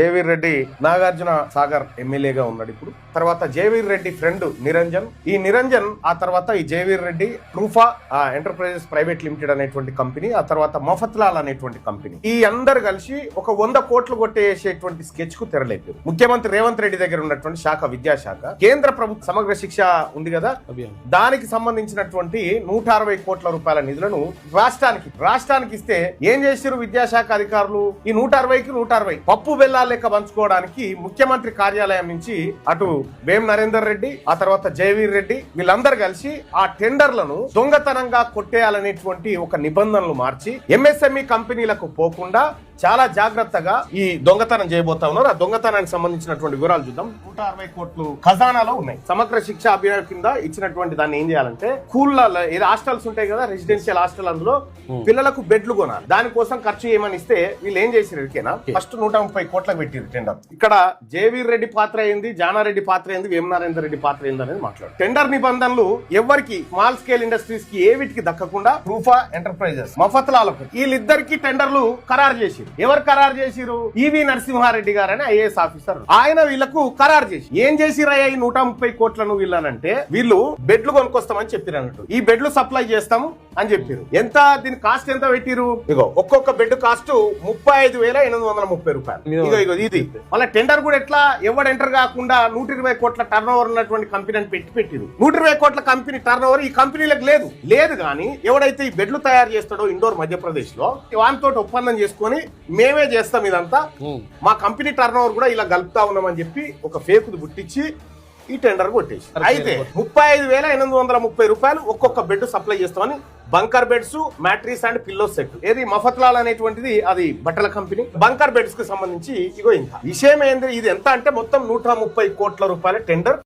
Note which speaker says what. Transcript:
Speaker 1: జేవీర్ రెడ్డి నాగార్జున సాగర్ ఎమ్మెల్యేగా ఉన్నాడు ఇప్పుడు. తర్వాత జేవీర్ రెడ్డి ఫ్రెండ్ నిరంజన్, ఈ నిరంజన్ ఆ తర్వాత ఈ జేవీర్ రెడ్డి ట్రూఫా ఎంటర్ప్రైజెస్ ప్రైవేట్ లిమిటెడ్ అనేటువంటి కంపెనీ, ఆ తర్వాత మఫత్లాల్ అనేటువంటి కంపెనీ, ఈ అందరు కలిసి ఒక 100 కోట్లు కొట్టేసేటువంటి స్కెచ్ కు తెరలేపారు. ముఖ్యమంత్రి రేవంత్ రెడ్డి దగ్గర ఉన్నటువంటి శాఖ విద్యాశాఖ, కేంద్ర ప్రభుత్వ సమగ్ర శిక్ష ఉంది కదా, దానికి సంబంధించినటువంటి 160 కోట్ల రూపాయల నిధులను రాష్ట్రానికి ఇస్తే ఏం చేశారు విద్యాశాఖ అధికారులు? ఈ 160కి 160 పప్పు బెల్లాలు లెక్క పంచుకోవడానికి ముఖ్యమంత్రి కార్యాలయం నుంచి అటు వేం నరేందర్ రెడ్డి, ఆ తర్వాత జయవీర్ రెడ్డి, వీళ్ళందరూ కలిసి ఆ టెండర్లను దొంగతనంగా కొట్టేయాలనేటువంటి ఒక నిబంధనలు మార్చి ఎంఎస్ఎంఈ కంపెనీలకు పోకుండా చాలా జాగ్రత్తగా ఈ దొంగతనం చేయబోతా ఉన్నారు. ఆ దొంగతనానికి సంబంధించినటువంటి వివరాలు చూద్దాం. 160 కోట్లు ఖజానాలో ఉన్నాయి. సమగ్ర శిక్ష అభియాన్ కింద ఇచ్చినటువంటి దాన్ని ఏం చేయాలంటే, స్కూళ్ళలో ఏదో హాస్టల్స్ ఉంటాయి కదా, రెసిడెన్షియల్ హాస్టల్, అందులో పిల్లలకు బెడ్లు కొనాలి. దానికోసం ఖర్చు ఏమని ఇస్తే వీళ్ళు ఏం చేసారు, ఫస్ట్ 130 కోట్లకు పెట్టిరు టెండర్. ఇక్కడ జేవీర్ రెడ్డి పాత్ర ఏంది, జానారెడ్డి పాత్ర ఏంది, వేం నరేందర్ రెడ్డి పాత్ర ఏంది అనేది మాట్లాడు. టెండర్ నిబంధనలు ఎవరికి, స్మాల్ స్కేల్ ఇండస్ట్రీస్ కి ఏ వీటికి దక్కకుండా ట్రూఫా ఎంటర్ప్రైజెస్, మఫత్లాలకు, వీళ్ళిద్దరికి టెండర్లు ఖరారు చేసి, ఎవరు ఖరారు చేసిరు? ఈవి నరసింహారెడ్డి గారు అని ఐఏఎస్ ఆఫీసర్, ఆయన వీళ్ళకు ఖరారు చేసి ఏం చేసిరయ్యా ఈ 130 కోట్లను వీళ్ళనంటే, వీళ్ళు బెడ్లు కొనుక్కొస్తామని చెప్పారు అన్నట్టు. ఈ బెడ్లు సప్లై చేస్తాము అని చెప్పారు. ఎంత దీని కాస్ట్ ఎంత పెట్టిరు? ఇగో ఒక్కొక్క బెడ్ కాస్ట్ 35,830 రూపాయలు. ఇగో ఇది మళ్ళీ టెండర్ కూడా ఎట్లా, ఎవరు ఎంటర్ కాకుండా 120 కోట్ల టర్న్ ఓవర్ ఉన్నటువంటి కంపెనీ పెట్టిరు. 120 కోట్ల కంపెనీ టర్న్ ఓవర్ ఈ కంపెనీలకు లేదు కానీ ఎవడైతే ఈ బెడ్లు తయారు చేస్తాడో ఇండోర్ మధ్యప్రదేశ్ లో, వానితో ఒప్పందం చేసుకుని మేమే చేస్తాం ఇదంతా, మా కంపెనీ టర్న్ ఓవర్ కూడా ఇలా కలుపుతా ఉన్నామని చెప్పి ఒక ఫేక్ పుట్టించి ఈ టెండర్ కొట్టేసి, అయితే 35,830 రూపాయలు ఒక్కొక్క బెడ్ సప్లై చేస్తామని, bunker beds, mattress and pillow set. ఏది మఫత్లాల్ అనేటువంటిది అది బట్టల కంపెనీ, బంకర్ బెడ్స్ కి సంబంధించి. ఇగో ఇంకా విషయం ఏంది, ఇది ఎంత అంటే మొత్తం 130 కోట్ల రూపాయల టెండర్.